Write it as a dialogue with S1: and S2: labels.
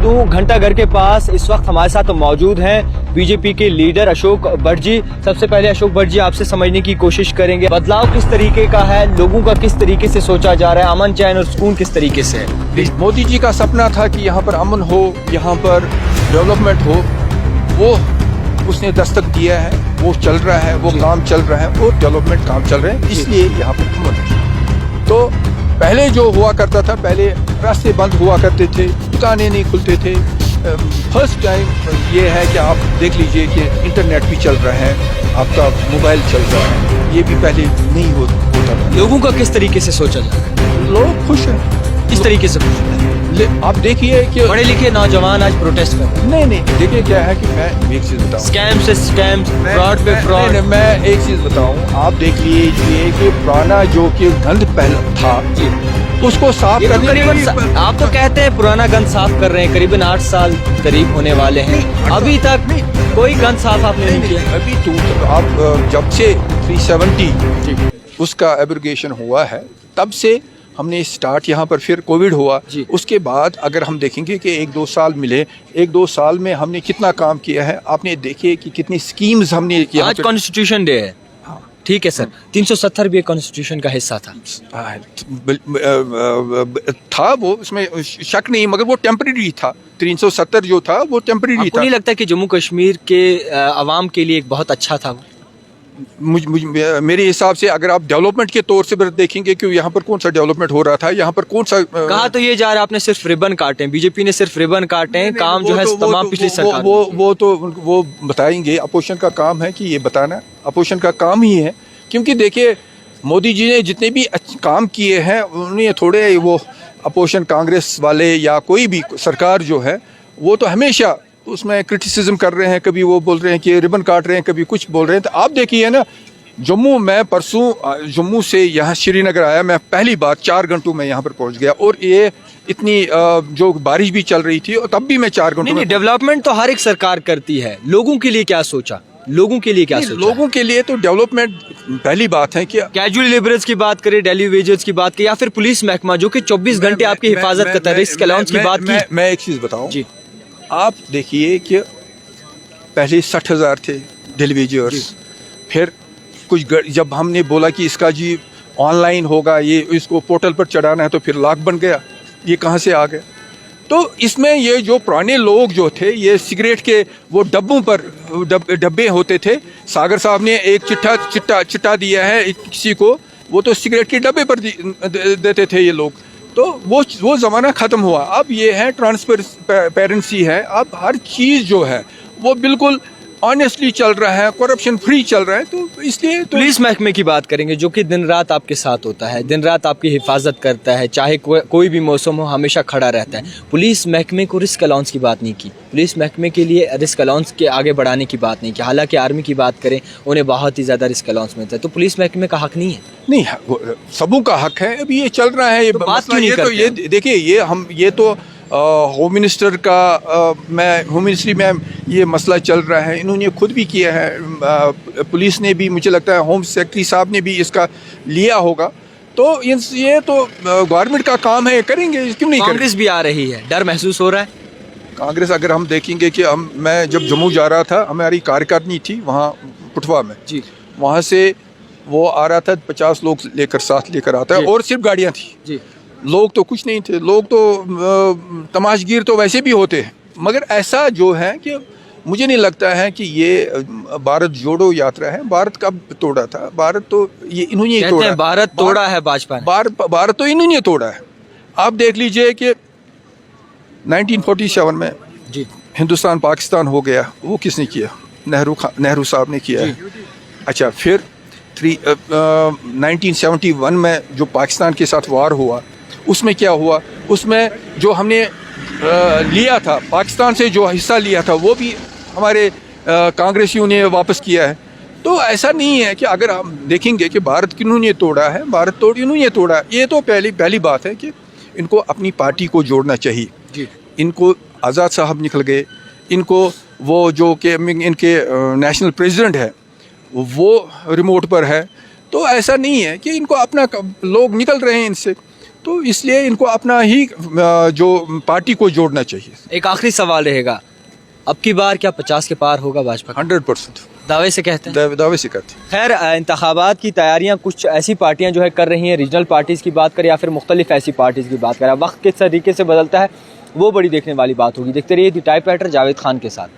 S1: मौजूद हूँ घंटा घर के पास। इस वक्त हमारे साथ मौजूद हैं बीजेपी के लीडर अशोक भट्ट जी। सबसे पहले अशोक भट्ट जी, आपसे समझने की कोशिश करेंगे बदलाव किस तरीके का है, लोगों का किस तरीके से सोचा जा रहा है, अमन चैन और सुकून किस तरीके से है।
S2: मोदी जी का सपना था कि यहाँ पर अमन हो, यहाँ पर डेवलपमेंट हो, वो उसने दस्तक दिया है, वो चल रहा है, वो काम चल रहा है और डेवलपमेंट काम चल रहे हैं, इसलिए यहाँ पर अमन है। तो पहले जो हुआ करता था, पहले रास्ते बंद हुआ करते थे, दुकानें नहीं खुलते थे। फर्स्ट टाइम ये है कि आप देख लीजिए कि इंटरनेट भी चल रहा है, आपका मोबाइल चल रहा है, ये भी पहले नहीं होता था।
S1: लोगों का किस तरीके से सोचा जा रहा है,
S2: लोग खुश हैं,
S1: किस तरीके से खुश हैं?
S2: आप देखिए कि
S1: पढ़े लिखे नौजवान आज प्रोटेस्ट कर रहे हैं।
S2: नहीं, देखिए क्या है कि मैं एक चीज़ बताऊँ,
S1: स्कैम से स्कैम, फ्रॉड पे फ्रॉड।
S2: मैं एक चीज़ बताऊँ, आप देख लीजिए कि पुराना जो कि गंद पहला था उसको साफ करने
S1: करीबन आप तो कहते हैं पुराना गंद साफ कर रहे हैं, करीबन 8 साल करीब होने वाले हैं, अभी तक कोई गंद साफ आपने नहीं किया।
S2: अभी तो आप जब से 370 उसका एब्रोगेशन हुआ है, तब से हमने स्टार्ट यहाँ पर, फिर कोविड हुआ, उसके बाद अगर हम देखेंगे कि 1-2 साल मिले, 1-2 साल में हमने कितना काम किया है, आपने देखिए कि कितनी स्कीम्स हमने किया।
S1: आज कॉन्स्टिट्यूशन डे है, ठीक है सर, 370 भी कॉन्स्टिट्यूशन का हिस्सा था।
S2: वो उसमें शक नहीं, मगर वो टेम्परेरी था। 370 जो था वो टेम्परेरी था।
S1: आपको नहीं लगता कि जम्मू कश्मीर के अवाम के लिए एक बहुत अच्छा था वो?
S2: मेरे हिसाब से अगर आप डेवलपमेंट के तौर से देखेंगे कि यहाँ पर कौन सा डेवलपमेंट हो रहा था, यहाँ पर कौन सा
S1: कहा तो ये जा रहा है आपने सिर्फ रिबन काटे, बीजेपी ने सिर्फ रिबन काटे हैं, काम जो है तमाम पिछली सरकार
S2: वो बताएंगे। अपोजिशन का काम है कि ये बताना, अपोजिशन का काम ही है। क्योंकि देखिए मोदी जी ने जितने भी काम किए हैं, उन्हें थोड़े वो अपोजिशन कांग्रेस वाले या कोई भी सरकार जो है वो तो हमेशा उसमें क्रिटिसिज्म कर रहे हैं, कभी वो बोल रहे हैं कि रिबन काट रहे हैं, कभी कुछ बोल रहे हैं। तो आप देखिए ना, जम्मू में परसों जम्मू से यहाँ श्रीनगर आया, मैं पहली बार 4 घंटों में यहाँ पर पहुँच गया, और ये इतनी जो बारिश भी चल रही थी, और तब भी मैं 4 घंटों में।
S1: डेवलपमेंट तो हर एक सरकार करती है, लोगों के लिए क्या सोचा, लोगों के लिए क्या सोचा?
S2: लोगों के लिए तो डेवलपमेंट पहली बात है कि
S1: कैजुअल लेबरर्स की बात करें, डेली वेजेस की बात करें, या फिर पुलिस महकमा जो कि 24 घंटे आपकी हिफाजत करता है, रिस्क अलाउंस की बात की।
S2: मैं एक चीज़ बताऊँ
S1: जी,
S2: आप देखिए कि पहले 60,000 थे डेली वेजर्स, फिर कुछ जब हमने बोला कि इसका जी ऑनलाइन होगा, ये इसको पोर्टल पर चढ़ाना है, तो फिर लाख बन गया। ये कहाँ से आ गया? तो इसमें ये जो पुराने लोग जो थे, ये सिगरेट के वो डब्बों पर डब्बे होते थे, सागर साहब ने एक चिट्टा दिया है किसी को, वो तो सिगरेट के डब्बे पर देते थे ये लोग। तो वो ज़माना ख़त्म हुआ। अब ये है ट्रांसपेरेंसी है, अब हर चीज़ जो है वो बिल्कुल ऑनेस्टली चल रहा है, करप्शन फ्री चल रहा है। तो इसलिए
S1: पुलिस महकमे की बात करेंगे जो कि दिन रात आपके साथ होता है, दिन रात आपकी हिफाजत करता है, चाहे कोई भी मौसम हो, हमेशा खड़ा रहता है। पुलिस महकमे को रिस्क अलाउंस की बात नहीं की, पुलिस महकमे के लिए रिस्क अलाउंस के आगे बढ़ाने की बात नहीं की। हालांकि आर्मी की बात करें, उन्हें बहुत ही ज़्यादा रिस्क अलाउंस मिलता है, तो पुलिस महकमे का हक नहीं है?
S2: नहीं, सबों का हक है। अभी ये चल रहा है, ये
S1: बात क्यों नहीं करते?
S2: ये देखिए, ये तो होम मिनिस्टर का होम मिनिस्ट्री में ये मसला चल रहा है, इन्होंने खुद भी किया है, पुलिस ने भी, मुझे लगता है होम सेक्रेटरी साहब ने भी इसका लिया होगा। तो ये तो गवर्नमेंट का काम है, करेंगे, क्यों नहीं?
S1: कांग्रेस भी आ रही है, डर महसूस हो रहा है?
S2: कांग्रेस, अगर हम देखेंगे कि मैं जब जम्मू जा रहा था, हमारी कार्यकारिणी थी वहाँ पुठवा में जी, वहाँ से वो आ रहा था, 50 लोग साथ लेकर आता है, और सिर्फ गाड़ियाँ थी जी, लोग तो कुछ नहीं थे। लोग तो तमाशगीर तो वैसे भी होते हैं, मगर ऐसा जो है कि मुझे नहीं लगता है कि ये भारत जोड़ो यात्रा है। भारत कब तोड़ा था? भारत तो ये इन्होंने तोड़ा है।
S1: भारत तोड़ा है भाजपा ने,
S2: भारत तो इन्होंने तोड़ा है। आप देख लीजिए कि 1947 में जी हिंदुस्तान पाकिस्तान हो गया, वो किसने किया? नेहरू साहब ने किया है। अच्छा, फिर 1971 में जो पाकिस्तान के साथ वार हुआ, उसमें क्या हुआ? उसमें जो हमने लिया था, पाकिस्तान से जो हिस्सा लिया था, वो भी हमारे कांग्रेसियों ने वापस किया है। तो ऐसा नहीं है कि अगर हम देखेंगे कि भारत किन्होंने तोड़ा है, भारत इन्होंने तोड़ा। ये तो पहली बात है कि इनको अपनी पार्टी को जोड़ना चाहिए जी। इनको आज़ाद साहब निकल गए, इनको वो जो कि इनके नेशनल प्रेसिडेंट है वो रिमोट पर है। तो ऐसा नहीं है कि इनको अपना लोग निकल रहे हैं इनसे। تو اس لیے ان کو اپنا ہی جو پارٹی کو جوڑنا چاہیے.
S1: ایک آخری سوال رہے گا, اب کی بار کیا 50 کے پار ہوگا بھاجپا کا؟
S2: 100%
S1: دعوے سے کہتے ہیں.
S2: دعوے سے کرتے ہیں.
S1: خیر, انتخابات کی تیاریاں کچھ ایسی پارٹیاں جو ہے کر رہی ہیں, ریجنل پارٹیز کی بات کریں یا پھر مختلف ایسی پارٹیز کی بات کریں, وقت کس طریقے سے بدلتا ہے وہ بڑی دیکھنے والی بات ہوگی. دیکھتے رہیے the type writer Javed Khan کے ساتھ.